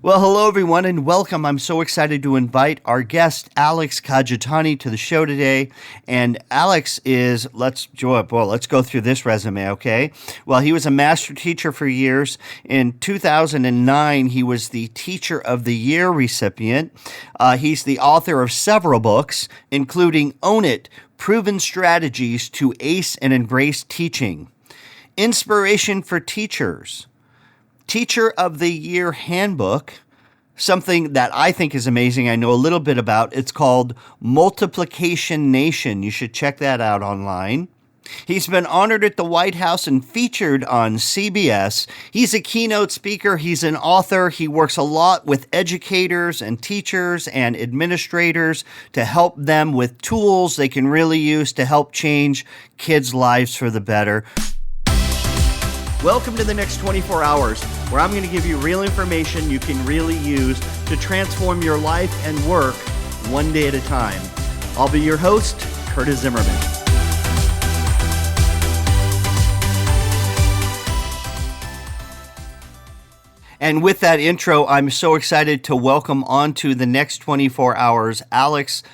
Well, hello everyone and welcome. I'm so excited to invite our guest Alex Kajitani to the show today. And Alex is let's go through this resume, okay? Well, he was a master teacher for years. In 2009, he was the Teacher of the Year recipient. He's the author of several books, including Own It: Proven Strategies to Ace and Embrace Teaching, Inspiration for Teachers, Teacher of the Year Handbook, something that I think is amazing. I know a little bit about. It's called Multiplication Nation. You should check that out online. He's been honored at the White House and featured on CBS. He's a keynote speaker. He's an author. He works a lot with educators and teachers and administrators to help them with tools they can really use to help change kids' lives for the better. Welcome to the next 24 hours, where I'm going to give you real information you can really use to transform your life and work one day at a time. I'll be your host, Curtis Zimmerman. And with that intro, I'm so excited to welcome onto the next 24 hours, Alex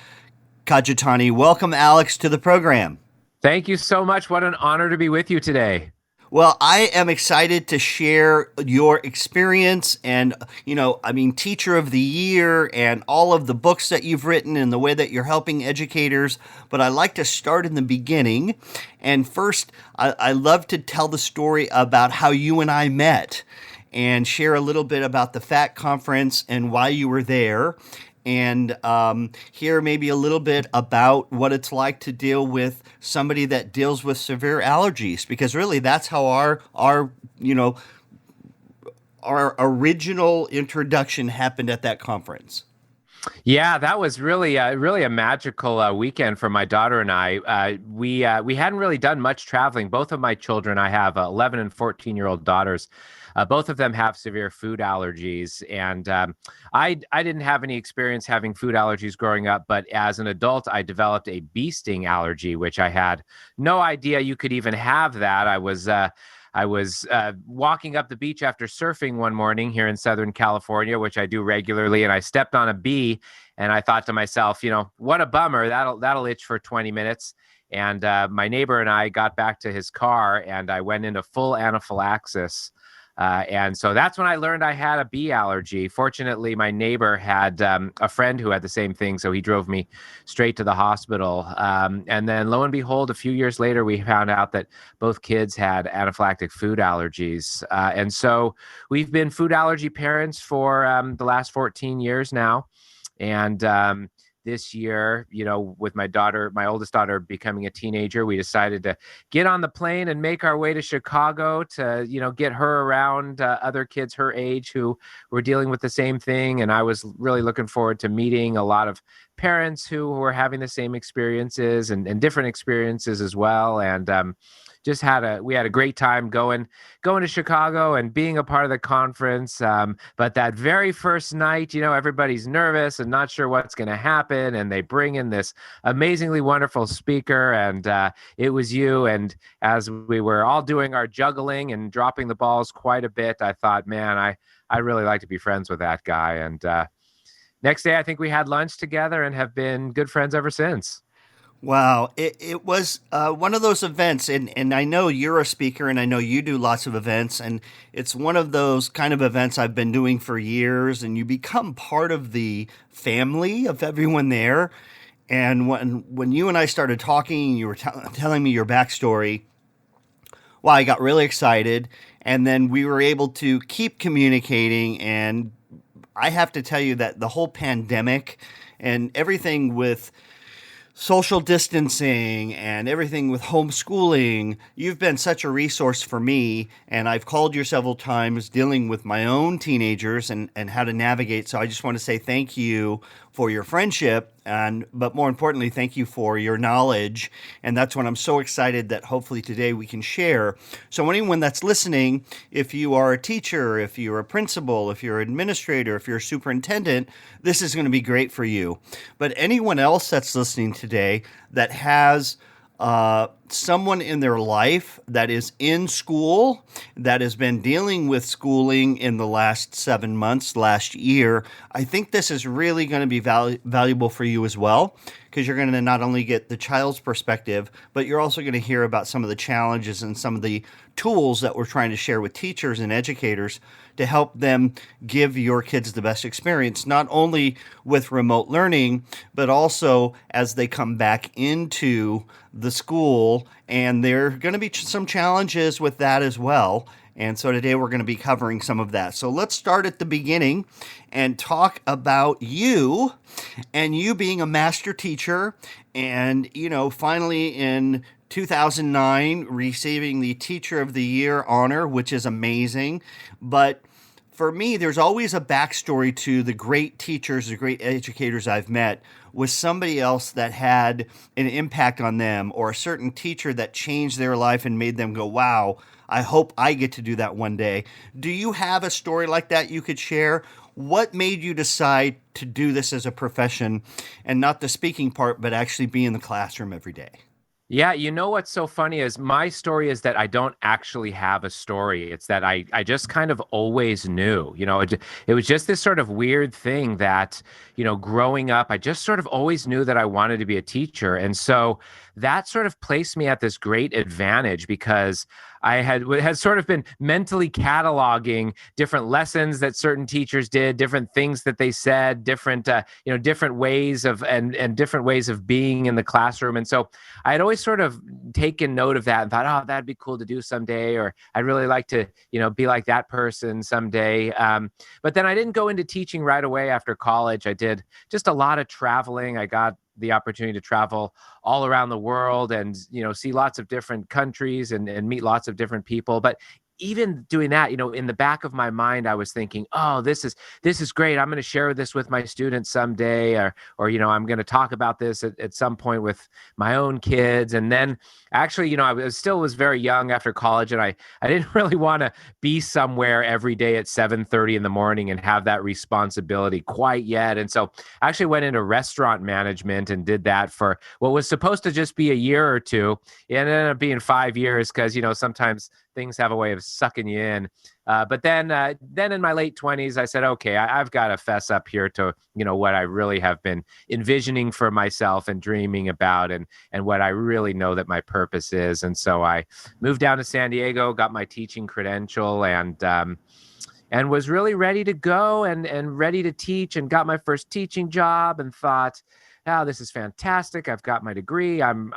Kajitani. Welcome, Alex, to the program. Thank you so much. What an honor to be with you today. Well, I am excited to share your experience and, Teacher of the Year and all of the books that you've written and the way that you're helping educators. But I like to start in the beginning. And first, I love to tell the story about how you and I met and share a little bit about the FAT conference and why you were there. And hear maybe a little bit about what it's like to deal with somebody that deals with severe allergies, because really that's how our original introduction happened at that conference. Yeah, that was really a magical weekend for my daughter and I. We hadn't really done much traveling. Both of my children, I have 11 and 14-year-old daughters. Both of them have severe food allergies, and I didn't have any experience having food allergies growing up, but as an adult, I developed a bee sting allergy, which I had no idea you could even have that. I was walking up the beach after surfing one morning here in Southern California, which I do regularly, and I stepped on a bee, and I thought to myself, what a bummer. That'll itch for 20 minutes. And my neighbor and I got back to his car, and I went into full anaphylaxis. And so that's when I learned I had a bee allergy. Fortunately, my neighbor had a friend who had the same thing, so he drove me straight to the hospital. And then lo and behold, a few years later, we found out that both kids had anaphylactic food allergies. And so we've been food allergy parents for the last 14 years now. And this year, with my oldest daughter becoming a teenager, we decided to get on the plane and make our way to Chicago to, get her around other kids her age who were dealing with the same thing. And I was really looking forward to meeting a lot of parents who were having the same experiences and different experiences as well. And we had a great time going to Chicago and being a part of the conference. But that very first night, everybody's nervous and not sure what's going to happen. And they bring in this amazingly wonderful speaker. And it was you. And as we were all doing our juggling and dropping the balls quite a bit, I thought, man, I really like to be friends with that guy. And next day, I think we had lunch together and have been good friends ever since. Wow. It was one of those events, and I know you're a speaker, and I know you do lots of events, and it's one of those kind of events I've been doing for years, and you become part of the family of everyone there. And when you and I started talking, you were telling me your backstory, well, I got really excited, and then we were able to keep communicating, and I have to tell you that the whole pandemic and everything with social distancing and everything with homeschooling, you've been such a resource for me, and I've called you several times dealing with my own teenagers and how to navigate. So I just want to say thank you for your friendship, but more importantly, thank you for your knowledge. And that's when I'm so excited that hopefully today we can share. So anyone that's listening, if you are a teacher, if you're a principal, if you're an administrator, if you're a superintendent, this is going to be great for you. But anyone else that's listening today that has someone in their life that is in school, that has been dealing with schooling in the last 7 months, last year, I think this is really going to be valuable for you as well, because you're going to not only get the child's perspective, but you're also going to hear about some of the challenges and some of the tools that we're trying to share with teachers and educators to help them give your kids the best experience, not only with remote learning, but also as they come back into the school. And there are going to be some challenges with that as well. And so today we're going to be covering some of that. So let's start at the beginning and talk about you and you being a master teacher and, finally in 2009 receiving the Teacher of the Year honor, which is amazing. But for me, there's always a backstory to the great teachers, the great educators I've met, with somebody else that had an impact on them, or a certain teacher that changed their life and made them go, wow, I hope I get to do that one day. Do you have a story like that you could share? What made you decide to do this as a profession, and not the speaking part, but actually be in the classroom every day? Yeah, you know what's so funny is my story is that I don't actually have a story. It's that I just kind of always knew. It was just this sort of weird thing that, growing up, I just sort of always knew that I wanted to be a teacher. And so that sort of placed me at this great advantage because I had sort of been mentally cataloging different lessons that certain teachers did, different things that they said, different ways of and different ways of being in the classroom. And so I had always sort of taken note of that and thought, oh, that'd be cool to do someday, or I'd really like to, be like that person someday. But then I didn't go into teaching right away after college. I did just a lot of traveling. I got the opportunity to travel all around the world and, see lots of different countries and meet lots of different people. But even doing that, in the back of my mind, I was thinking, oh, this is great. I'm going to share this with my students someday, or I'm going to talk about this at some point with my own kids. And then actually, I was very young after college, and I didn't really want to be somewhere every day at 7:30 in the morning and have that responsibility quite yet. And so I actually went into restaurant management and did that for what was supposed to just be a year or two. It ended up being 5 years because, sometimes things have a way of sucking you in. But then in my late 20s, I said, okay, I've got to fess up here to, what I really have been envisioning for myself and dreaming about, and what I really know that my purpose is. And so I moved down to San Diego, got my teaching credential, and was really ready to go and ready to teach, and got my first teaching job and thought, oh, this is fantastic. I've got my degree. I'm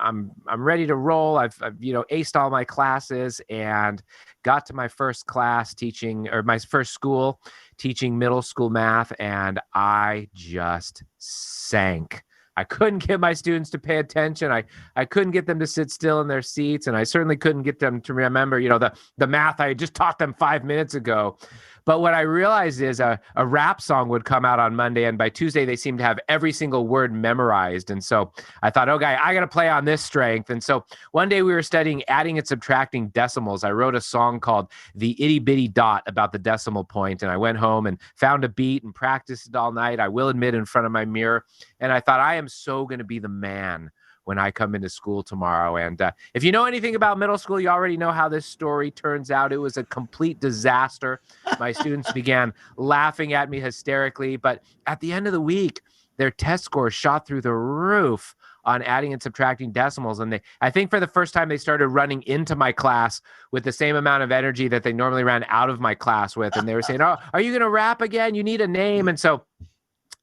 ready to roll. I've aced all my classes and got to my first class teaching, or my first school teaching middle school math, and I just sank. I couldn't get my students to pay attention. I couldn't get them to sit still in their seats, and I certainly couldn't get them to remember, the math I had just taught them 5 minutes ago. But what I realized is a rap song would come out on Monday, and by Tuesday, they seemed to have every single word memorized. And so I thought, okay, I got to play on this strength. And so one day we were studying adding and subtracting decimals. I wrote a song called The Itty Bitty Dot about the decimal point, and I went home and found a beat and practiced it all night. I will admit, in front of my mirror. And I thought, I am so going to be the man when I come into school tomorrow. And if you know anything about middle school, you already know how this story turns out. It was a complete disaster. My students began laughing at me hysterically. But at the end of the week, their test scores shot through the roof on adding and subtracting decimals. And I think for the first time, they started running into my class with the same amount of energy that they normally ran out of my class with. And they were saying, oh, are you going to rap again? You need a name. And so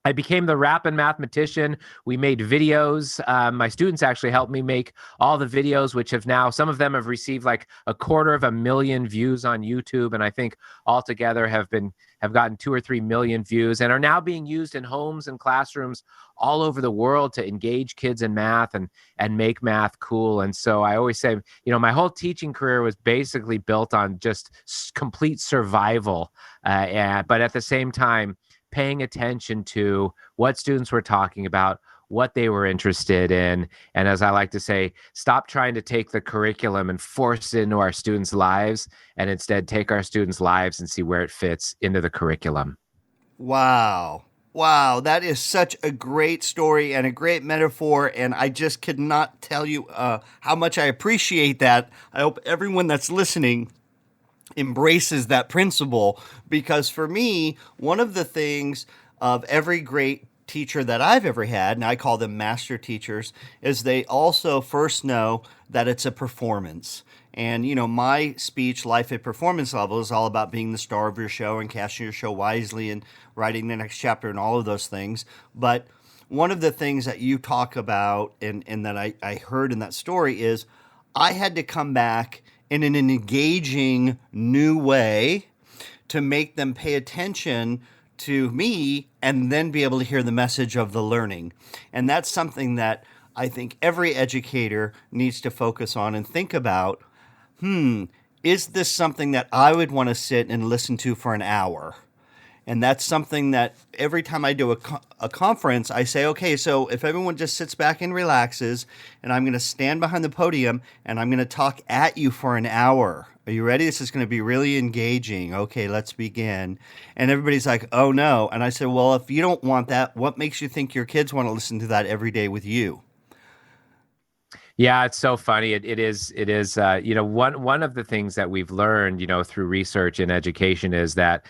I became the rapping mathematician. We made videos. My students actually helped me make all the videos, which have now, some of them have received like 250,000 views on YouTube. And I think altogether have gotten 2 or 3 million views, and are now being used in homes and classrooms all over the world to engage kids in math and make math cool. And so I always say, my whole teaching career was basically built on just complete survival. But at the same time, paying attention to what students were talking about, what they were interested in. And as I like to say, stop trying to take the curriculum and force it into our students' lives, and instead take our students' lives and see where it fits into the curriculum. Wow. Wow, that is such a great story and a great metaphor, and I just could not tell you how much I appreciate that. I hope everyone that's listening embraces that principle because for me, one of the things of every great teacher that I've ever had, and I call them master teachers, is they also first know that it's a performance. And, my speech, Life at Performance Level, is all about being the star of your show and casting your show wisely and writing the next chapter and all of those things. But one of the things that you talk about and that I heard in that story is I had to come back in an engaging new way to make them pay attention to me and then be able to hear the message of the learning. And that's something that I think every educator needs to focus on and think about. Is this something that I would want to sit and listen to for an hour? And that's something that every time I do a conference, I say, okay, so if everyone just sits back and relaxes, and I'm going to stand behind the podium and I'm going to talk at you for an hour. Are you ready? This is going to be really engaging. Okay, let's begin. And everybody's like, oh no. And I said, well, if you don't want that, what makes you think your kids want to listen to that every day with you? Yeah, it's so funny. It is, one of the things that we've learned, through research and education is that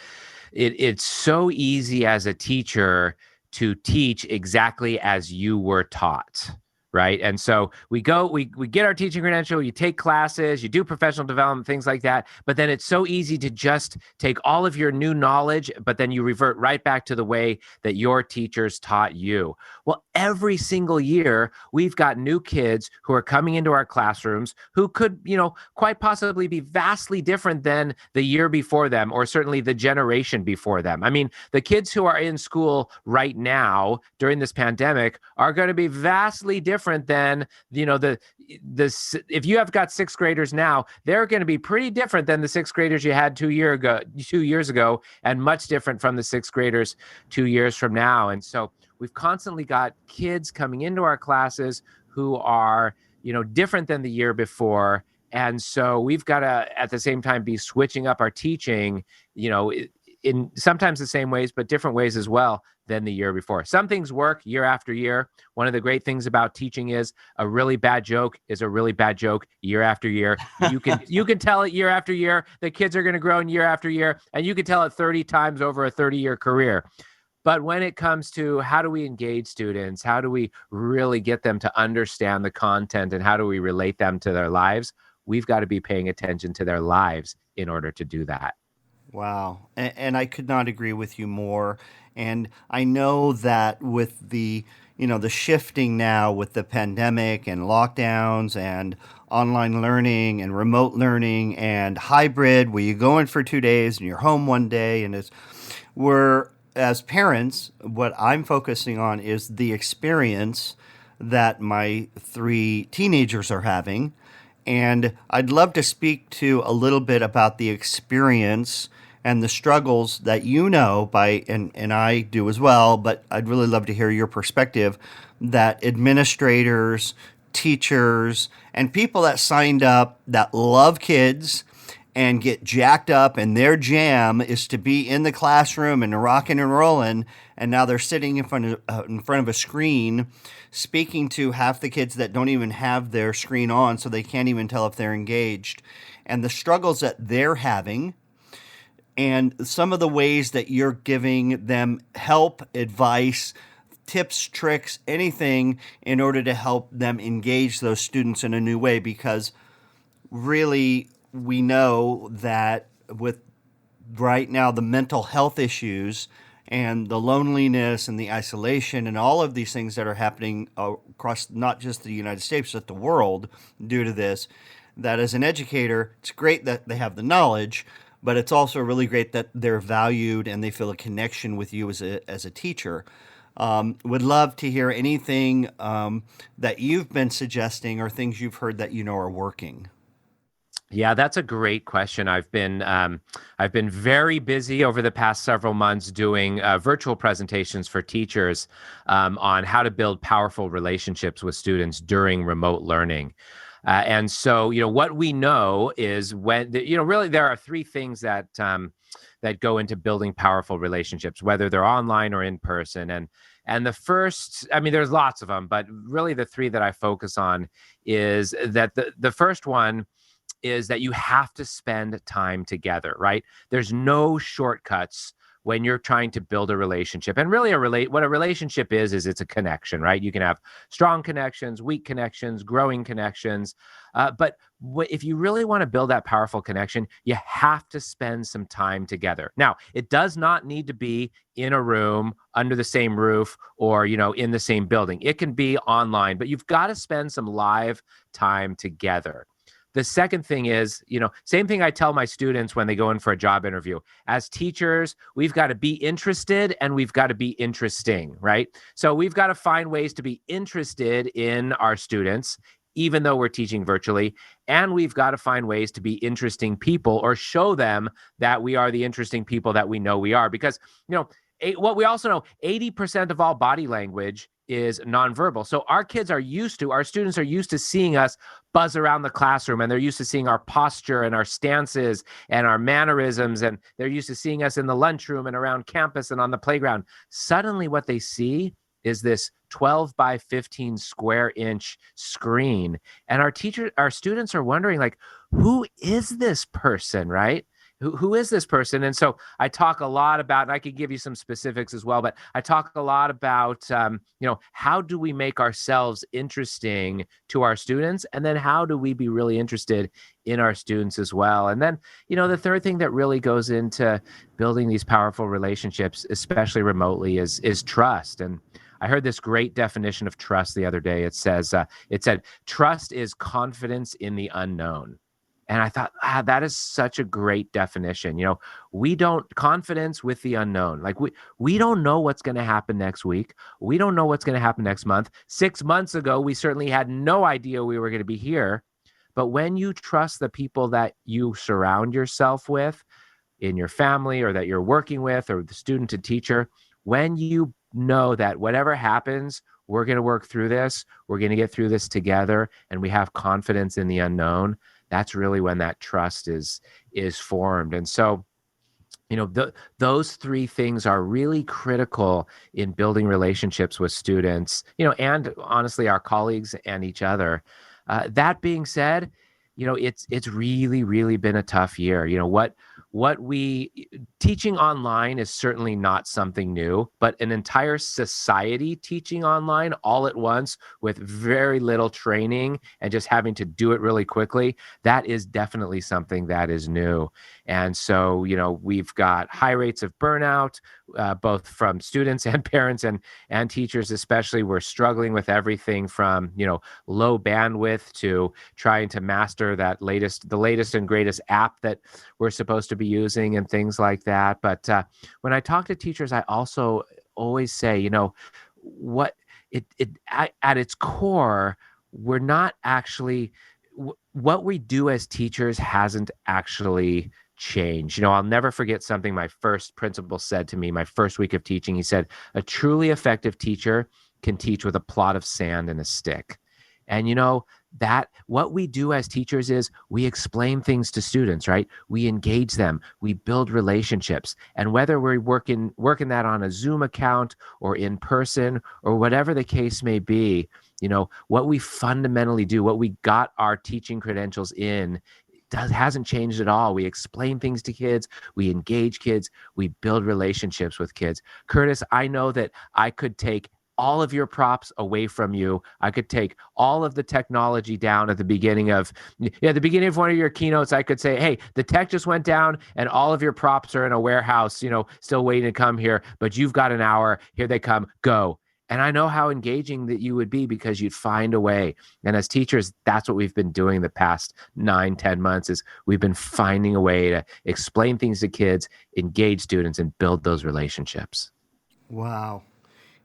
it's so easy as a teacher to teach exactly as you were taught. Right. And so we get our teaching credential, you take classes, you do professional development, things like that. But then it's so easy to just take all of your new knowledge, but then you revert right back to the way that your teachers taught you. Well, every single year, we've got new kids who are coming into our classrooms who could, quite possibly be vastly different than the year before them, or certainly the generation before them. I mean, the kids who are in school right now during this pandemic are going to be vastly different than if you have got sixth graders now, they're going to be pretty different than the sixth graders you had 2 years ago, and much different from the sixth graders 2 years from now. And so we've constantly got kids coming into our classes who are different than the year before. And so we've got to, at the same time, be switching up our teaching, in sometimes the same ways, but different ways as well than the year before. Some things work year after year. One of the great things about teaching is a really bad joke is a really bad joke year after year. You can tell it year after year. The kids are going to grow in year after year, and you can tell it 30 times over a 30-year career. But when it comes to how do we engage students, how do we really get them to understand the content, and how do we relate them to their lives, we've got to be paying attention to their lives in order to do that. Wow. And I could not agree with you more. And I know that with the shifting now with the pandemic and lockdowns and online learning and remote learning and hybrid, where you go in for 2 days and you're home one day, and as parents, what I'm focusing on is the experience that my three teenagers are having. And I'd love to speak to a little bit about the experience and the struggles that and I do as well, but I'd really love to hear your perspective that administrators, teachers, and people that signed up that love kids and get jacked up, and their jam is to be in the classroom and rocking and rolling, and now they're sitting in front of a screen speaking to half the kids that don't even have their screen on, so they can't even tell if they're engaged, and the struggles that they're having, and some of the ways that you're giving them help, advice, tips, tricks, anything in order to help them engage those students in a new way. Because really, we know that with right now the mental health issues and the loneliness and the isolation and all of these things that are happening across not just the United States, but the world due to this, that as an educator, it's great that they have the knowledge, but it's also really great that they're valued and they feel a connection with you as a teacher. Would love to hear anything that you've been suggesting or things you've heard that are working. Yeah, that's a great question. I've been very busy over the past several months doing virtual presentations for teachers on how to build powerful relationships with students during remote learning. And so, what we know is really there are three things that that go into building powerful relationships, whether they're online or in person. And the first, I mean, there's lots of them, but really the three that I focus on is that the first one is that you have to spend time together, right? There's no shortcuts when you're trying to build a relationship. And really what a relationship is it's a connection, right? You can have strong connections, weak connections, growing connections. But if you really want to build that powerful connection, you have to spend some time together. Now, it does not need to be in a room under the same roof or, in the same building. It can be online, but you've got to spend some live time together. The second thing is, same thing I tell my students when they go in for a job interview. As teachers, we've got to be interested and we've got to be interesting, right? So we've got to find ways to be interested in our students, even though we're teaching virtually. And we've got to find ways to be interesting people or show them that we are the interesting people that we know we are. Because, what we also know, 80% of all body language is nonverbal. So our students are used to seeing us buzz around the classroom, and they're used to seeing our posture and our stances and our mannerisms, and they're used to seeing us in the lunchroom and around campus and on the playground. Suddenly what they see is this 12 by 15 square inch screen. And our students are wondering, like, who is this person, right? Who is this person? And so I talk a lot about, and I could give you some specifics as well, but I talk a lot about, how do we make ourselves interesting to our students? And then how do we be really interested in our students as well? And then, the third thing that really goes into building these powerful relationships, especially remotely, is trust. And I heard this great definition of trust the other day. It said, trust is confidence in the unknown. And I thought, that is such a great definition. Confidence with the unknown. Like we don't know what's going to happen next week. We don't know what's going to happen next month. 6 months ago, we certainly had no idea we were going to be here. But when you trust the people that you surround yourself with in your family or that you're working with or the student to teacher, when you know that whatever happens, we're going to work through this, we're going to get through this together, and we have confidence in the unknown, that's really when that trust is formed. And so, those three things are really critical in building relationships with students, and honestly, our colleagues and each other. That being said, it's really, really been a tough year. Teaching online is certainly not something new, but an entire society teaching online all at once with very little training and just having to do it really quickly, that is definitely something that is new. And so, we've got high rates of burnout, both from students and parents and teachers, especially. We're struggling with everything from, low bandwidth to trying to master the latest and greatest app that we're supposed to be using and things like that. But when I talk to teachers, I also always say, at its core, we're not actually, what we do as teachers hasn't actually changed. I'll never forget something my first principal said to me my first week of teaching. He said, a truly effective teacher can teach with a plot of sand and a stick. And that what we do as teachers is we explain things to students, right? We engage them, we build relationships. And whether we're working that on a Zoom account or in person or whatever the case may be, what we fundamentally do, what we got our teaching credentials in, hasn't changed at all. We explain things to kids, we engage kids, we build relationships with kids. Curtis, I know that I could take all of your props away from you. I could take all of the technology down at the beginning of one of your keynotes. I could say, hey, the tech just went down and all of your props are in a warehouse, still waiting to come here, but you've got an hour. Here they come, go. And I know how engaging that you would be because you'd find a way. And as teachers, that's what we've been doing the past 9-10 months is we've been finding a way to explain things to kids, engage students, and build those relationships. Wow.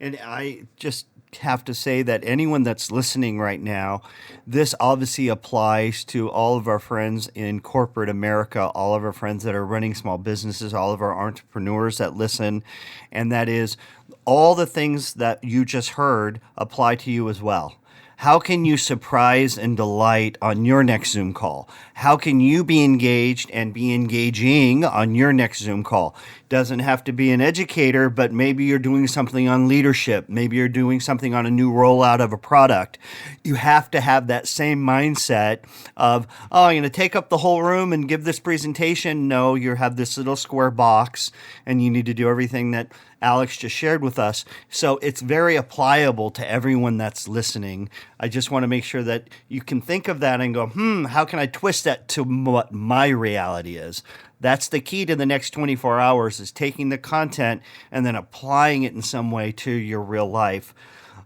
And I just have to say that anyone that's listening right now, this obviously applies to all of our friends in corporate America, all of our friends that are running small businesses, all of our entrepreneurs that listen. And that is all the things that you just heard apply to you as well. How can you surprise and delight on your next Zoom call? How can you be engaged and be engaging on your next Zoom call? Doesn't have to be an educator, but maybe you're doing something on leadership. Maybe you're doing something on a new rollout of a product. You have to have that same mindset of, oh, I'm going to take up the whole room and give this presentation. No, you have this little square box and you need to do everything that Alex just shared with us. So it's very applicable to everyone that's listening. I just want to make sure that you can think of that and go, how can I twist that to what my reality is? That's the key to the next 24 hours, is taking the content and then applying it in some way to your real life.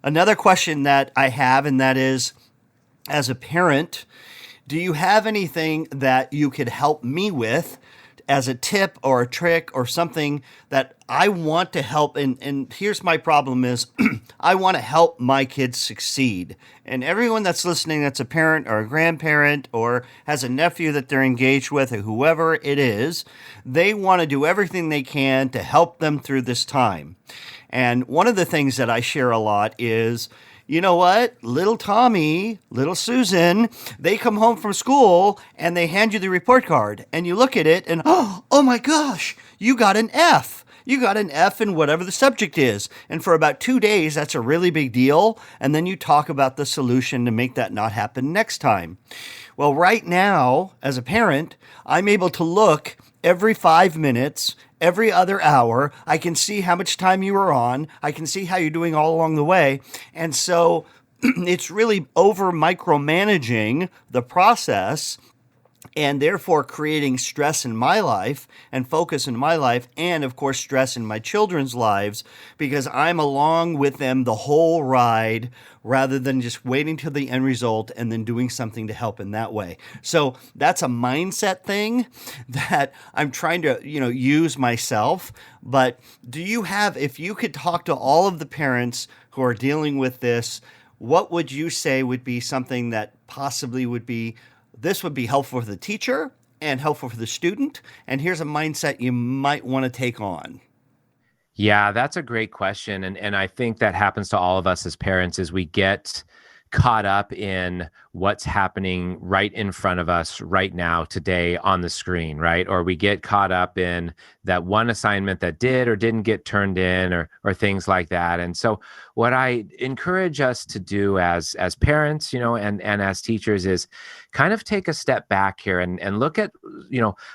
Another question that I have, and that is, as a parent, do you have anything that you could help me with as a tip or a trick or something that I want to help? And here's my problem is I want to help my kids succeed. And everyone that's listening that's a parent or a grandparent or has a nephew that they're engaged with or whoever it is, they want to do everything they can to help them through this time. And one of the things that I share a lot is, you know what? Little Tommy, little Susan, they come home from school and they hand you the report card and you look at it and, oh my gosh, you got an F. You got an F in whatever the subject is. And for about 2 days, that's a really big deal. And then you talk about the solution to make that not happen next time. Well, right now, as a parent, I'm able to look every 5 minutes, every other hour. I can see how much time you are on. I can see how you're doing all along the way. And so it's really over micromanaging the process and therefore creating stress in my life and focus in my life, and of course stress in my children's lives, because I'm along with them the whole ride rather than just waiting till the end result and then doing something to help in that way. So that's a mindset thing that I'm trying to, use myself. But do you have, if you could talk to all of the parents who are dealing with this, what would you say would be something that possibly would be, this would be helpful for the teacher and helpful for the student, and here's a mindset you might want to take on? Yeah, that's a great question. And I think that happens to all of us as parents is we get caught up in what's happening right in front of us right now today on the screen, right? Or we get caught up in that one assignment that did or didn't get turned in or things like that. And so what I encourage us to do as parents, and as teachers is kind of take a step back here and look at,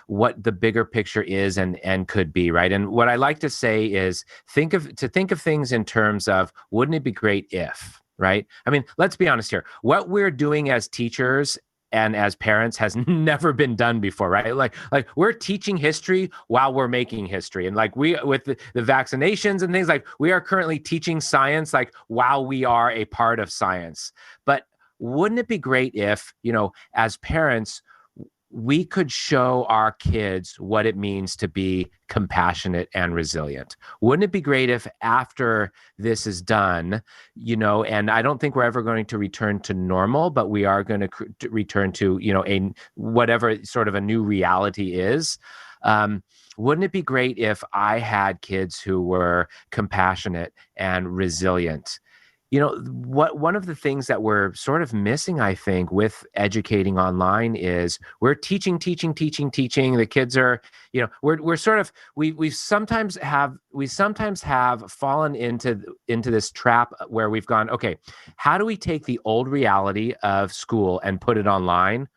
what the bigger picture is and could be, right? And what I like to say is think of things in terms of, wouldn't it be great if, right? I mean, let's be honest here. What we're doing as teachers and as parents has never been done before, right? Like we're teaching history while we're making history. And like we, with the vaccinations and things, like we are currently teaching science, like while we are a part of science. But wouldn't it be great if, as parents, we could show our kids what it means to be compassionate and resilient? Wouldn't it be great if after this is done, and I don't think we're ever going to return to normal, but we are going to return to, a whatever sort of a new reality is. Wouldn't it be great if I had kids who were compassionate and resilient? One of the things that we're sort of missing, I think, with educating online is we're teaching. The kids are, we're sort of, we sometimes have fallen into this trap where we've gone, okay, how do we take the old reality of school and put it online?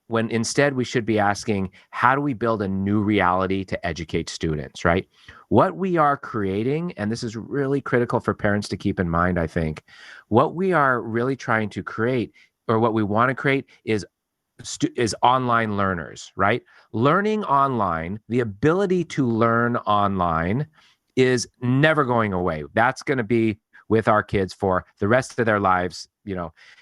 When instead we should be asking, how do we build a new reality to educate students, right? What we are creating, and this is really critical for parents to keep in mind, I think, what we are really trying to create, or what we want to create, is online learners, right? Learning online, the ability to learn online is never going away. That's going to be with our kids for the rest of their lives,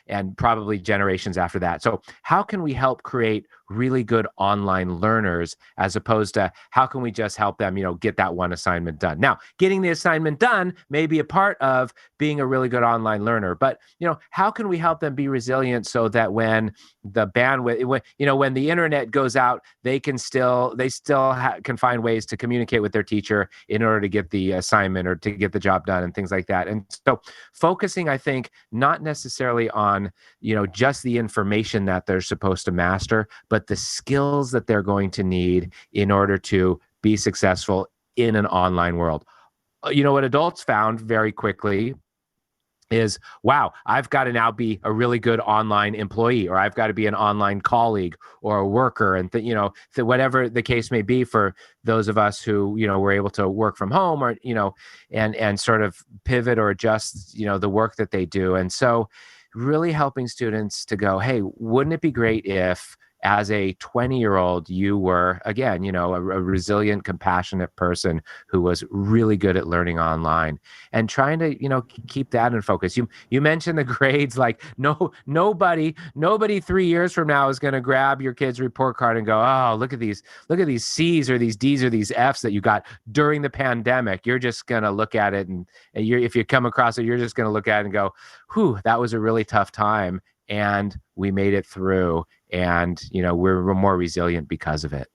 and probably generations after that. So how can we help create really good online learners, as opposed to how can we just help them, get that one assignment done? Now, getting the assignment done may be a part of being a really good online learner, but, how can we help them be resilient so that when the bandwidth, when the internet goes out, they still can find ways to communicate with their teacher in order to get the assignment or to get the job done and things like that. And so focusing, I think, not necessarily necessarily on, just the information that they're supposed to master, but the skills that they're going to need in order to be successful in an online world. What adults found very quickly is, wow, I've got to now be a really good online employee, or I've got to be an online colleague or a worker. And, whatever the case may be for those of us who, were able to work from home, or, and sort of pivot or adjust, the work that they do. And so really helping students to go, hey, wouldn't it be great if, as a 20-year-old, you were, again, a resilient, compassionate person who was really good at learning online, and trying to, keep that in focus. You mentioned the grades. Like, nobody 3 years from now is going to grab your kid's report card and go, oh, look at these C's or these D's or these F's that you got during the pandemic. You're just going to look at it, and if you come across it, you're just going to look at it and go, whew, that was a really tough time, and we made it through, and we're more resilient because of it.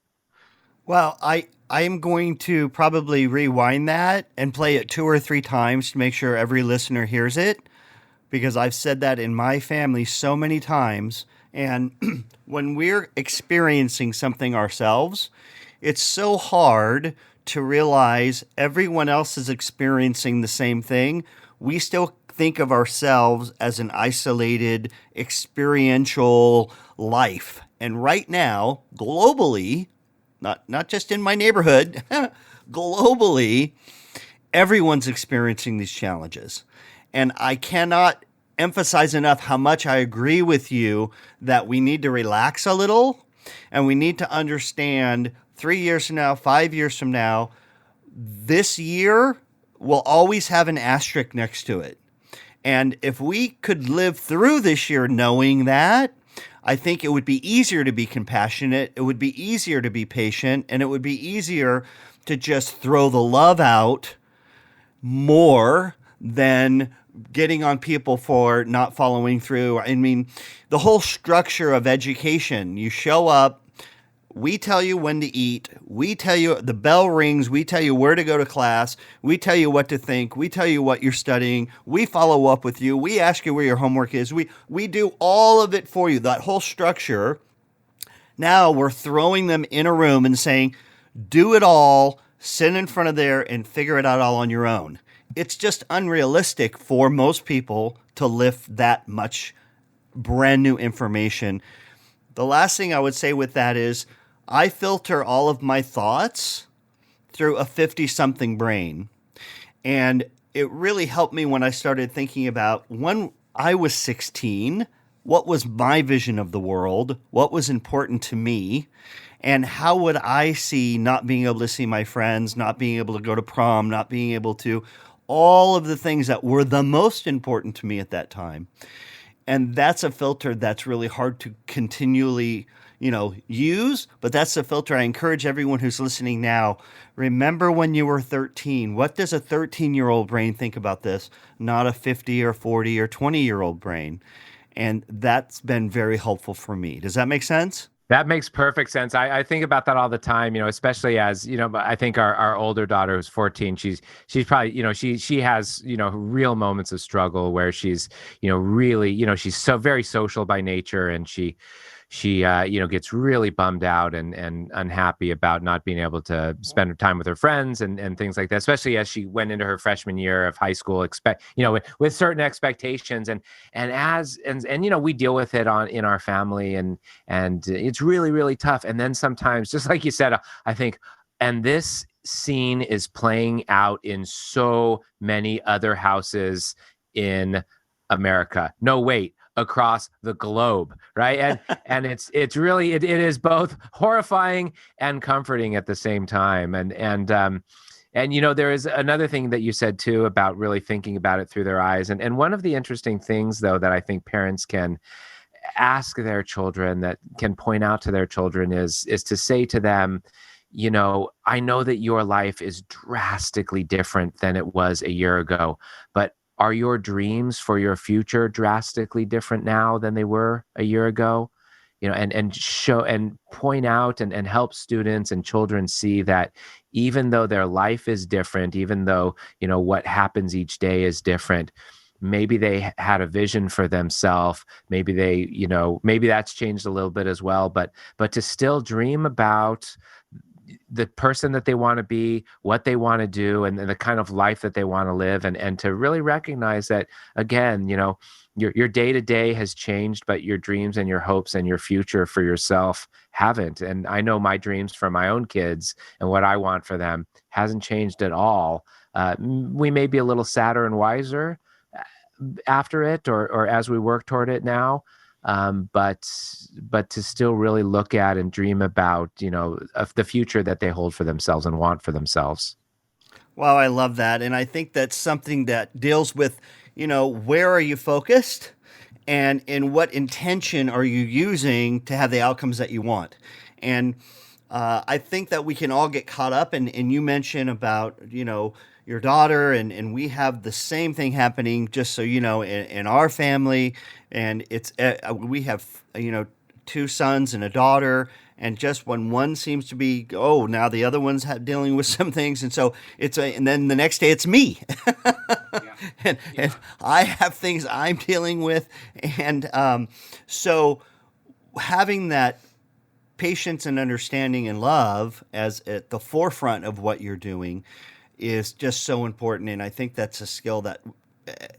Well, I am going to probably rewind that and play it 2 or 3 times to make sure every listener hears it, because I've said that in my family so many times. And when we're experiencing something ourselves, it's so hard to realize everyone else is experiencing the same thing. We still think of ourselves as an isolated, experiential life. And right now, globally, not just in my neighborhood, globally, everyone's experiencing these challenges. And I cannot emphasize enough how much I agree with you that we need to relax a little, and we need to understand 3 years from now, 5 years from now, this year will always have an asterisk next to it. And if we could live through this year knowing that, I think it would be easier to be compassionate, it would be easier to be patient, and it would be easier to just throw the love out more than getting on people for not following through. I mean, the whole structure of education, you show up, we tell you when to eat, we tell you, the bell rings, we tell you where to go to class, we tell you what to think, we tell you what you're studying, we follow up with you, we ask you where your homework is, we do all of it for you, that whole structure. Now we're throwing them in a room and saying, do it all, sit in front of there and figure it out all on your own. It's just unrealistic for most people to lift that much brand new information. The last thing I would say with that is, I filter all of my thoughts through a 50-something brain. And it really helped me when I started thinking about when I was 16, what was my vision of the world, what was important to me, and how would I see not being able to see my friends, not being able to go to prom, not being able to, all of the things that were the most important to me at that time. And that's a filter that's really hard to continually, use, but that's the filter I encourage everyone who's listening now. Remember when you were 13. What does a 13-year-old brain think about this? Not a 50 or 40 or 20-year-old brain. And that's been very helpful for me. Does that make sense? That makes perfect sense. I think about that all the time, especially as, I think our older daughter who's 14, she's probably, she has, real moments of struggle where she's, really, she's so very social by nature, and she gets really bummed out and unhappy about not being able to spend time with her friends and things like that, especially as she went into her freshman year of high school, with certain expectations, and we deal with it in our family, and it's really, really tough. And then sometimes, just like you said, I think, and this scene is playing out in so many other houses in America. No, wait, across the globe, right? And it's really it is both horrifying and comforting at the same time. And there is another thing that you said too about really thinking about it through their eyes. And one of the interesting things, though, that I think parents can ask their children, that can point out to their children, is to say to them, I know that your life is drastically different than it was a year ago, but are your dreams for your future drastically different now than they were a year ago? And show and point out and help students and children see that even though their life is different, even though, what happens each day is different, maybe they had a vision for themselves. Maybe they, maybe that's changed a little bit as well, but to still dream about the person that they want to be, what they want to do, and the kind of life that they want to live, and to really recognize that, again, your day to day has changed, but your dreams and your hopes and your future for yourself haven't. And I know my dreams for my own kids and what I want for them hasn't changed at all. We may be a little sadder and wiser after it, or as we work toward it now, but to still really look at and dream about, of the future that they hold for themselves and want for themselves. Wow, I love that. And I think that's something that deals with, where are you focused and in what intention are you using to have the outcomes that you want? And I think that we can all get caught up. And you mentioned about, your daughter, and we have the same thing happening, just so you know, in our family. And we have, two sons and a daughter. And just when one seems to be, oh, now the other one's dealing with some things, and so and then the next day it's me, and I have things I'm dealing with, and so having that patience and understanding and love as at the forefront of what you're doing is just so important, and I think that's a skill that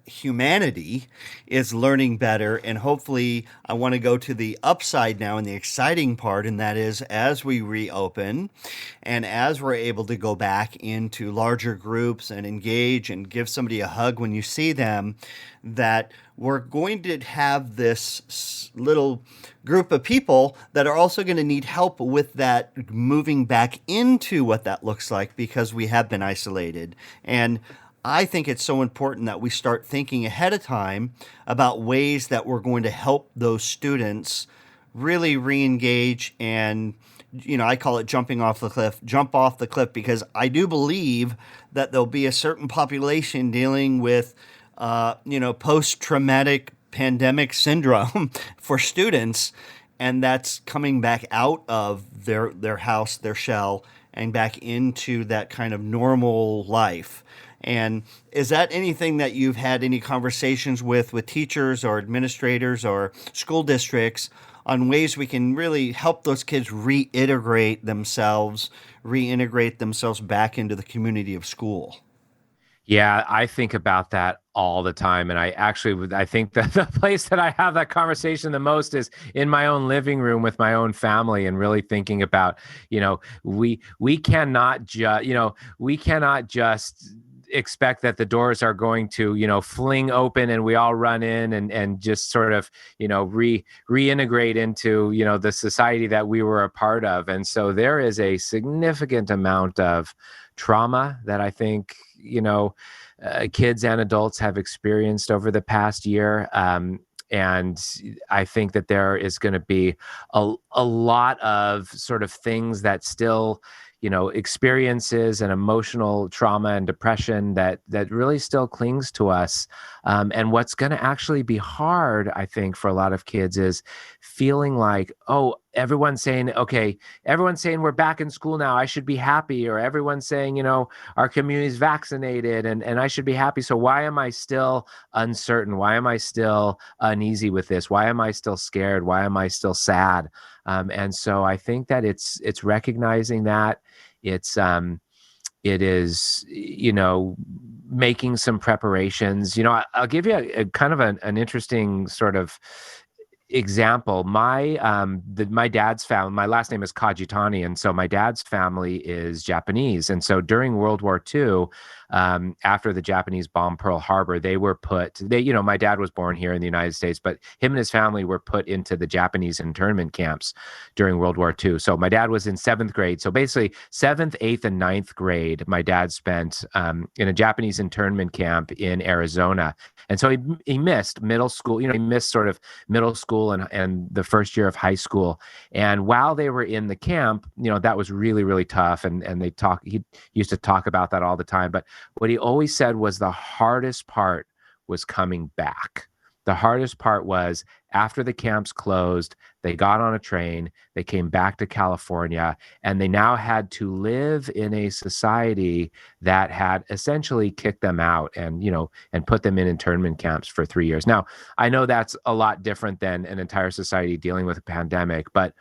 humanity is learning better. And hopefully, I want to go to the upside now and the exciting part, and that is as we reopen and as we're able to go back into larger groups and engage and give somebody a hug when you see them, that we're going to have this little group of people that are also going to need help with that moving back into what that looks like, because we have been isolated. And I think it's so important that we start thinking ahead of time about ways that we're going to help those students really re-engage. And, I call it jump off the cliff, because I do believe that there'll be a certain population dealing with, post-traumatic pandemic syndrome for students. And that's coming back out of their house, their shell, and back into that kind of normal life. And is that anything that you've had any conversations with teachers or administrators or school districts on ways we can really help those kids reintegrate themselves back into the community of school? Yeah, I think about that all the time. And I think that the place that I have that conversation the most is in my own living room with my own family, and really thinking about, we cannot just expect that the doors are going to, fling open and we all run in and just sort of, reintegrate into, the society that we were a part of. And so there is a significant amount of trauma that I think, kids and adults have experienced over the past year. And I think that there is going to be a lot of sort of things that still, experiences and emotional trauma and depression that really still clings to us. And what's going to actually be hard, I think, for a lot of kids is feeling like, oh, everyone's saying we're back in school now, I should be happy. Or everyone's saying, our community's vaccinated and I should be happy. So why am I still uncertain? Why am I still uneasy with this? Why am I still scared? Why am I still sad? And so I think that it's recognizing that it is, making some preparations. I'll give you a kind of an interesting sort of example. My dad's family, my last name is Kajitani, and so my dad's family is Japanese. And so during World War II, after the Japanese bombed Pearl Harbor, my dad was born here in the United States, but him and his family were put into the Japanese internment camps during World War II. So my dad was in 7th grade. So basically 7th, 8th, and 9th grade, my dad spent in a Japanese internment camp in Arizona. And so he missed middle school, he missed sort of middle school and the first year of high school. And while they were in the camp, that was really, really tough. And he used to talk about that all the time. But what he always said was the hardest part was coming back. The hardest part was after the camps closed, they got on a train, they came back to California, and they now had to live in a society that had essentially kicked them out and, and put them in internment camps for 3 years. Now, I know that's a lot different than an entire society dealing with a pandemic, but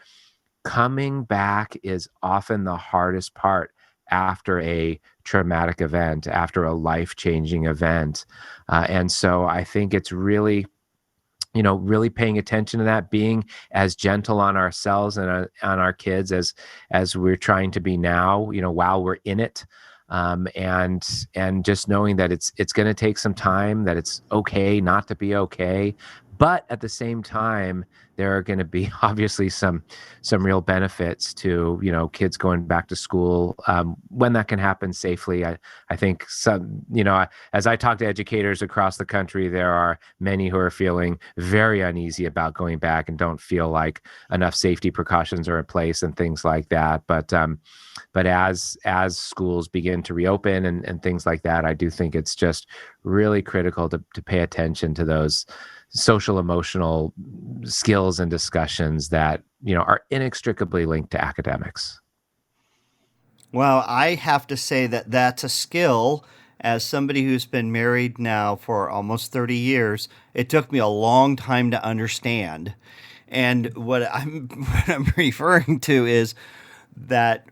coming back is often the hardest part after a traumatic event, after a life-changing event. And so I think it's really, really paying attention to that, being as gentle on ourselves and on our kids as we're trying to be now, while we're in it. And just knowing that it's going to take some time, that it's okay not to be okay, but at the same time, there are going to be obviously some real benefits to kids going back to school when that can happen safely. I think some as I talk to educators across the country, there are many who are feeling very uneasy about going back and don't feel like enough safety precautions are in place and things like that. But as schools begin to reopen and things like that, I do think it's just really critical to pay attention to those social emotional skills and discussions that are inextricably linked to academics. Well, I have to say that that's a skill. As somebody who's been married now for almost 30 years, it took me a long time to understand. And what I'm referring to is that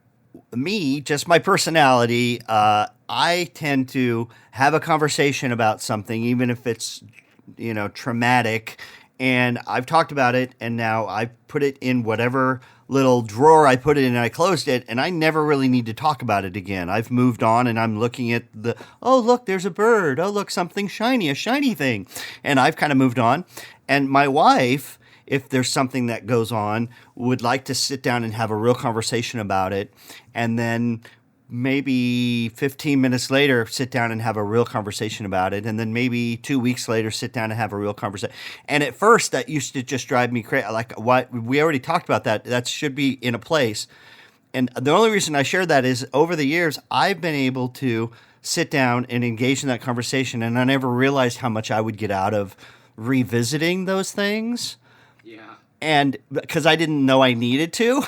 me, just my personality, I tend to have a conversation about something, even if it's, traumatic. And I've talked about it, and now I put it in whatever little drawer I put it in, and I closed it, and I never really need to talk about it again. I've moved on, and I'm looking at oh, look, there's a bird. Oh, look, something shiny, a shiny thing. And I've kind of moved on. And my wife, if there's something that goes on, would like to sit down and have a real conversation about it. And then maybe 15 minutes later, sit down and have a real conversation about it. And then maybe 2 weeks later, sit down and have a real conversation. And at first, that used to just drive me crazy. Like, what we already talked about that should be in a place. And the only reason I share that is over the years, I've been able to sit down and engage in that conversation. And I never realized how much I would get out of revisiting those things. Yeah. And because I didn't know I needed to,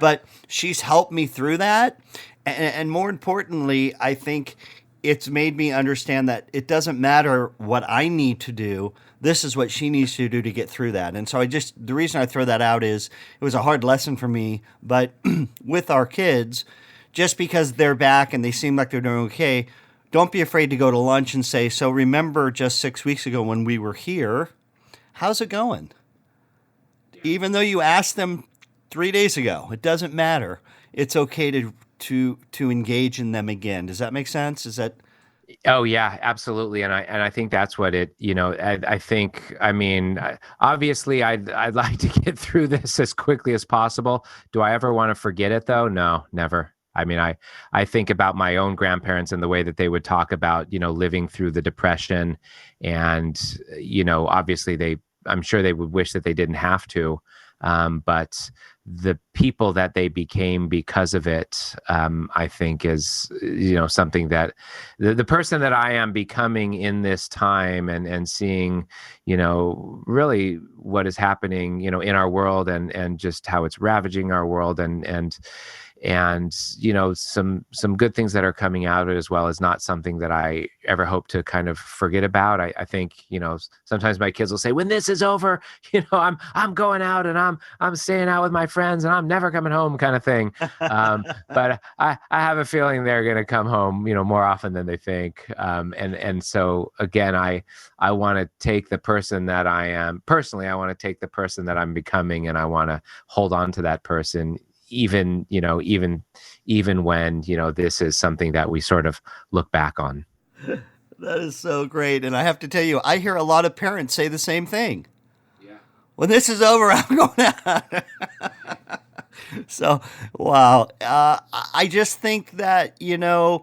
but she's helped me through that. And more importantly, I think it's made me understand that it doesn't matter what I need to do. This is what she needs to do to get through that. And so the reason I throw that out is it was a hard lesson for me, but with our kids, just because they're back and they seem like they're doing okay, don't be afraid to go to lunch and say, so remember just 6 weeks ago when we were here, how's it going? Even though you asked them 3 days ago, it doesn't matter. It's okay to engage in them again. Does that make sense? Is that? Oh yeah, absolutely. And I think that's what I think, obviously I'd like to get through this as quickly as possible. Do I ever want to forget it though? No, never. I think about my own grandparents and the way that they would talk about, living through the Depression, and, obviously I'm sure they would wish that they didn't have to. But the people that they became because of it, I think is, something that the person that I am becoming in this time and seeing, really what is happening, in our world and just how it's ravaging our world and some good things that are coming out of it as well is not something that I ever hope to kind of forget about. I think sometimes my kids will say, when this is over, I'm going out and I'm staying out with my friends and I'm never coming home, kind of thing. But I have a feeling they're going to come home more often than they think. And so again, I want to take the person that I am personally. I want to take the person that I'm becoming, and I want to hold on to that person even when this is something that we sort of look back on. That is so great. And I have to tell you, I hear a lot of parents say the same thing. Yeah. When this is over, I'm going out. So, wow. I just think that, the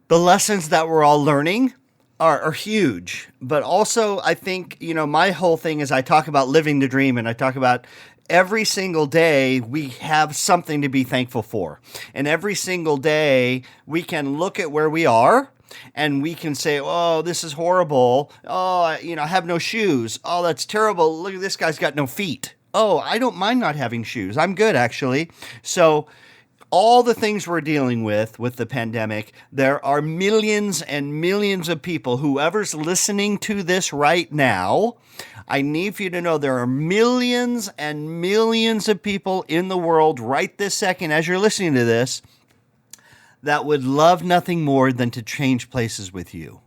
lessons that we're all learning are huge. But also, I think, my whole thing is I talk about living the dream, and I talk about every single day we have something to be thankful for. And every single day we can look at where we are and we can say, oh, this is horrible. Oh, I have no shoes. Oh, that's terrible. Look at this guy's got no feet. Oh, I don't mind not having shoes. I'm good, actually. So all the things we're dealing with the pandemic, there are millions and millions of people. Whoever's listening to this right now, I need for you to know there are millions and millions of people in the world right this second as you're listening to this that would love nothing more than to change places with you.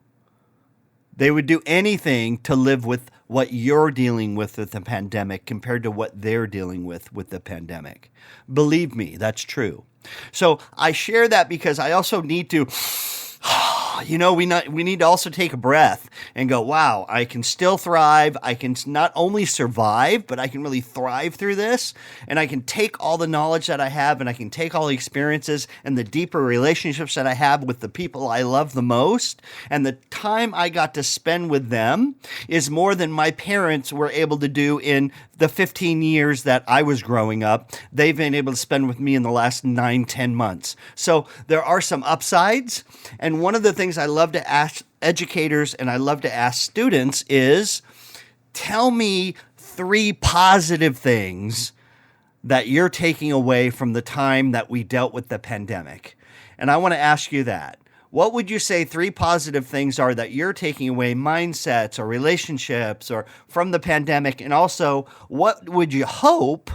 They would do anything to live with what you're dealing with the pandemic compared to what they're dealing with the pandemic. Believe me, that's true. So I share that because I also need to, we need to also take a breath and go, wow, I can still thrive. I can not only survive, but I can really thrive through this. And I can take all the knowledge that I have, and I can take all the experiences and the deeper relationships that I have with the people I love the most. And the time I got to spend with them is more than my parents were able to do in the 15 years that I was growing up. They've been able to spend with me in the last 9-10 months. So there are some upsides. And one of the things I love to ask educators and I love to ask students is, tell me 3 positive things that you're taking away from the time that we dealt with the pandemic. And I want to ask you that. What would you say 3 positive things are that you're taking away, mindsets or relationships or from the pandemic? And also, what would you hope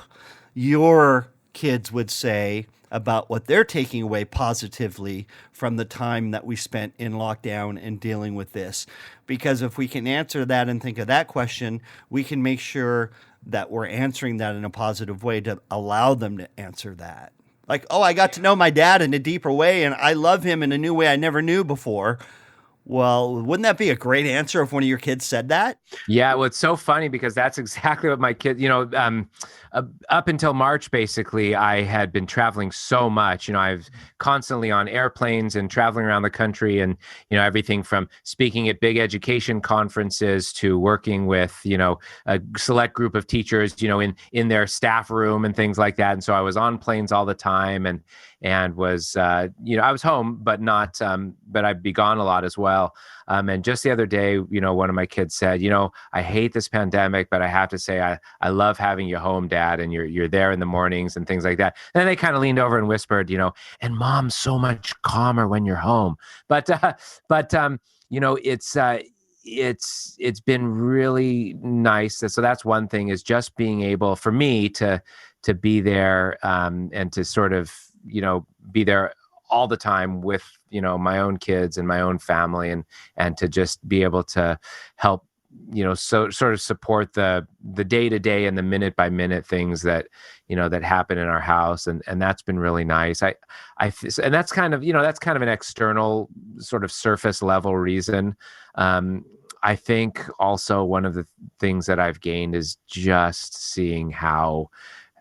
your kids would say about what they're taking away positively from the time that we spent in lockdown and dealing with this? Because if we can answer that and think of that question, we can make sure that we're answering that in a positive way to allow them to answer that. Like, oh, I got to know my dad in a deeper way, and I love him in a new way I never knew before. Well, wouldn't that be a great answer if one of your kids said that? Yeah, well, it's so funny because that's exactly what my kids, up until March, basically, I had been traveling so much. I've constantly on airplanes and traveling around the country, and, everything from speaking at big education conferences to working with, a select group of teachers, in their staff room and things like that. And so I was on planes all the time, and was, I was home, but not, but I'd be gone a lot as well. And just the other day, one of my kids said, I hate this pandemic, but I have to say, I love having you home, Dad. And you're there in the mornings and things like that. And then they kind of leaned over and whispered, and Mom's so much calmer when you're home. But it's been really nice. So that's one thing, is just being able for me to be there, and to sort of, be there all the time with, my own kids and my own family, and to just be able to help, so sort of support the day-to-day and the minute-by-minute things that, that happen in our house. And that's been really nice. And that's kind of, that's kind of an external sort of surface level reason. I think also one of the things that I've gained is just seeing how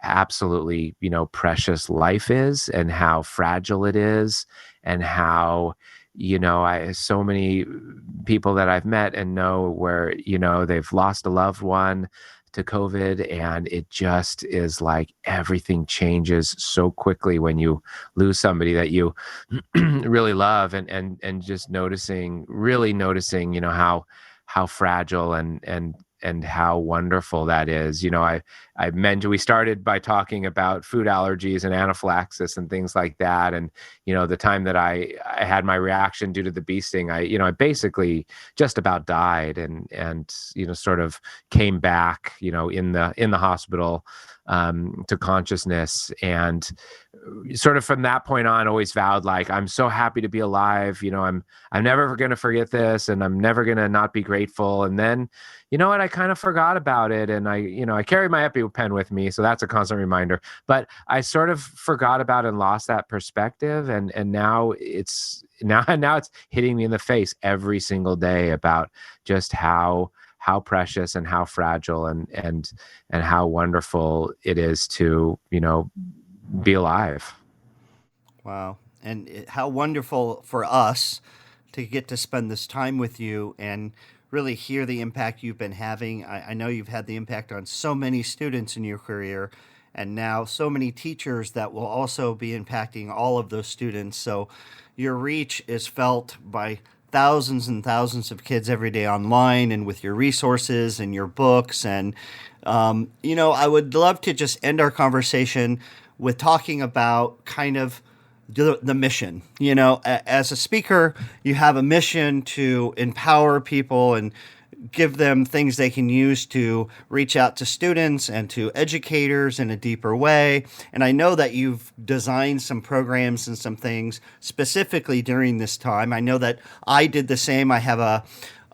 absolutely, precious life is, and how fragile it is, and how, so many people that I've met and know where, they've lost a loved one to COVID, and it just is like everything changes so quickly when you lose somebody that you really love, and just really noticing, how fragile and how wonderful that is. I mentioned we started by talking about food allergies and anaphylaxis and things like that. And, the time that I had my reaction due to the bee sting, I basically just about died, and, sort of came back, in the hospital, to consciousness. And sort of from that point on, always vowed, like, I'm so happy to be alive. I'm never going to forget this, and I'm never going to not be grateful. And then, I kind of forgot about it. And I carry my EpiPen with me, so that's a constant reminder. But I sort of forgot about and lost that perspective. And now it's hitting me in the face every single day about just how precious and how fragile and how wonderful it is to, be alive. Wow. And how wonderful for us to get to spend this time with you and really hear the impact you've been having. I know you've had the impact on so many students in your career, and now so many teachers that will also be impacting all of those students. So your reach is felt by thousands and thousands of kids every day online and with your resources and your books. And, I would love to just end our conversation with talking about kind of the mission. As a speaker, you have a mission to empower people and give them things they can use to reach out to students and to educators in a deeper way. And I know that you've designed some programs and some things specifically during this time. I know that I did the same. I have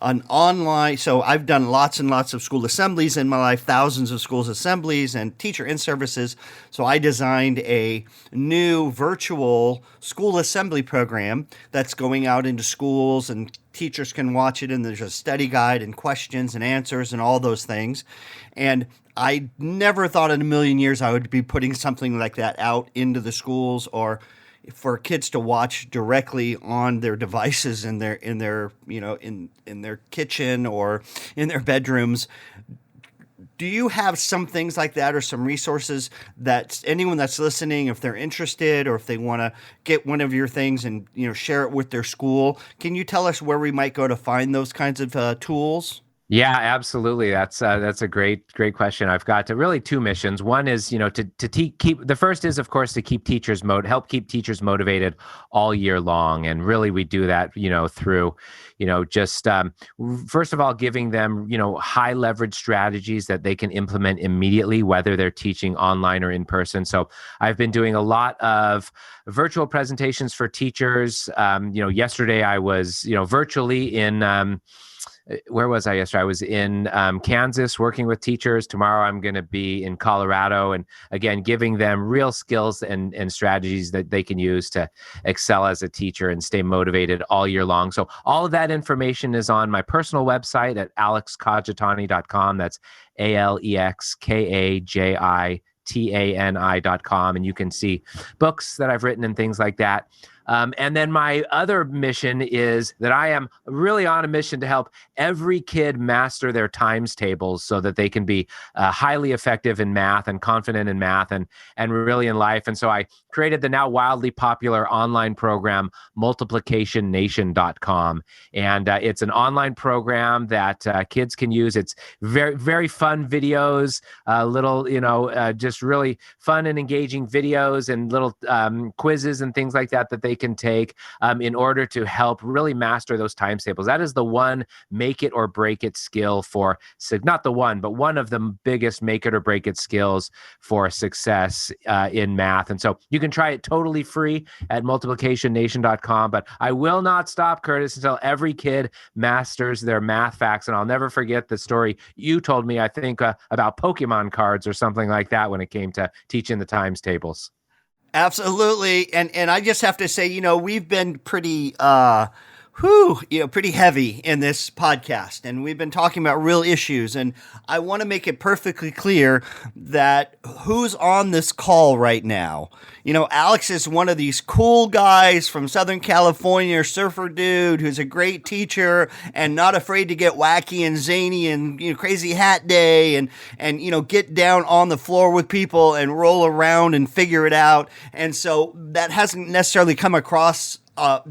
an online, so I've done lots and lots of school assemblies in my life, thousands of schools assemblies and teacher in-services. So I designed a new virtual school assembly program that's going out into schools, and teachers can watch it, and there's a study guide and questions and answers and all those things. And I never thought in a million years I would be putting something like that out into the schools or for kids to watch directly on their devices in their in their kitchen or in their bedrooms. Do you have some things like that or some resources that anyone that's listening, if they're interested or if they want to get one of your things and share it with their school, can you tell us where we might go to find those kinds of tools? Yeah, absolutely. That's a great question. I've got really two missions. One is, keep the first is, of course, to keep help keep teachers motivated all year long. And really we do that, through, just first of all, giving them, high leverage strategies that they can implement immediately, whether they're teaching online or in person. So I've been doing a lot of virtual presentations for teachers. Yesterday I was, virtually in, where was I yesterday? I was in Kansas working with teachers. Tomorrow I'm going to be in Colorado, and again, giving them real skills and strategies that they can use to excel as a teacher and stay motivated all year long. So all of that information is on my personal website at alexkajitani.com. That's ALEXKAJITANI.com. And you can see books that I've written and things like that. And then my other mission is that I am really on a mission to help every kid master their times tables so that they can be highly effective in math and confident in math and really in life. And so I created the now wildly popular online program, multiplicationnation.com. And it's an online program that kids can use. It's very, very fun videos, just really fun and engaging videos and little quizzes and things like that they can take in order to help really master those times tables. That is the one make it or break it skill not the one, but one of the biggest make it or break it skills for success in math. And so you can try it totally free at multiplicationnation.com, but I will not stop, Curtis, until every kid masters their math facts. And I'll never forget the story you told me, I think, about Pokemon cards or something like that when it came to teaching the times tables. Absolutely. And I just have to say, we've been pretty pretty heavy in this podcast, and we've been talking about real issues. And I want to make it perfectly clear that who's on this call right now. Alex is one of these cool guys from Southern California, surfer dude who's a great teacher and not afraid to get wacky and zany and crazy hat day and get down on the floor with people and roll around and figure it out. And so that hasn't necessarily come across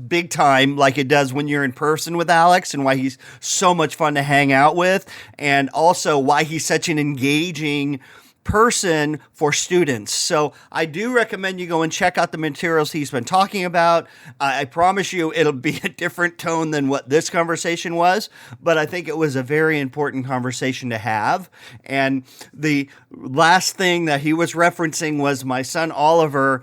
big time like it does when you're in person with Alex, and why he's so much fun to hang out with, and also why he's such an engaging person for students. So I do recommend you go and check out the materials he's been talking about. I promise you it'll be a different tone than what this conversation was, but I think it was a very important conversation to have. And the last thing that he was referencing was my son Oliver.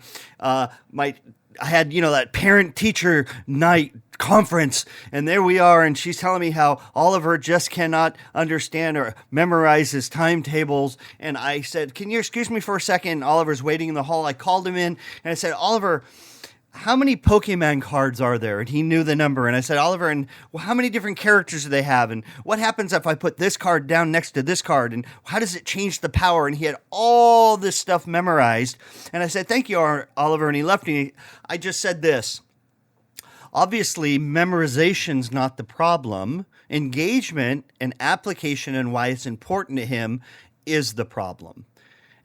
I had, that parent-teacher night conference, and there we are, and she's telling me how Oliver just cannot understand or memorize his timetables. And I said, can you excuse me for a second? Oliver's waiting in the hall. I called him in, and I said, Oliver, how many Pokemon cards are there? And he knew the number. And I said, Oliver, and how many different characters do they have? And what happens if I put this card down next to this card? And how does it change the power? And he had all this stuff memorized. And I said, thank you, Oliver. And he left me. I just said this. Obviously, memorization's not the problem. Engagement and application and why it's important to him is the problem.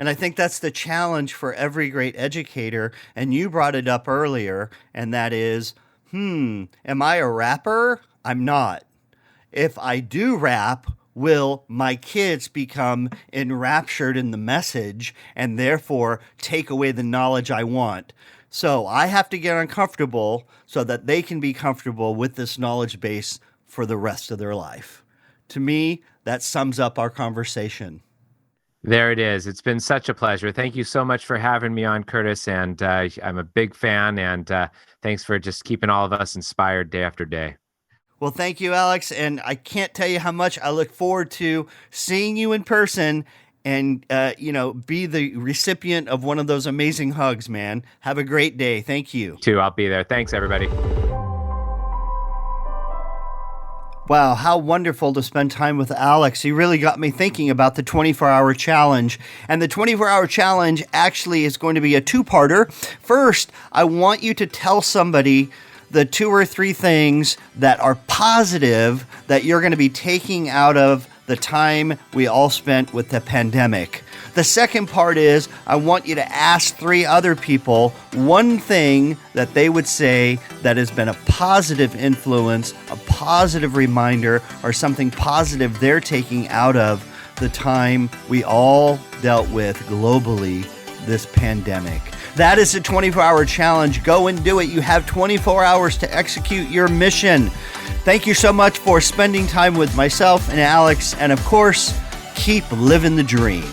And I think that's the challenge for every great educator. And you brought it up earlier, and that is, am I a rapper? I'm not. If I do rap, will my kids become enraptured in the message and therefore take away the knowledge I want? So I have to get uncomfortable so that they can be comfortable with this knowledge base for the rest of their life. To me, that sums up our conversation. There it is. It's been such a pleasure. Thank you so much for having me on, Curtis. And I'm a big fan. And thanks for just keeping all of us inspired day after day. Well, thank you, Alex. And I can't tell you how much I look forward to seeing you in person and, be the recipient of one of those amazing hugs, man. Have a great day. Thank you. Too. I'll be there. Thanks, everybody. Wow, how wonderful to spend time with Alex. He really got me thinking about the 24-hour challenge. And the 24-hour challenge actually is going to be a two-parter. First, I want you to tell somebody the 2 or 3 things that are positive that you're going to be taking out of the time we all spent with the pandemic. The second part is I want you to ask 3 other people one thing that they would say that has been a positive influence, a positive reminder, or something positive they're taking out of the time we all dealt with globally this pandemic. That is the 24-hour challenge. Go and do it. You have 24 hours to execute your mission. Thank you so much for spending time with myself and Alex. And of course, keep living the dream.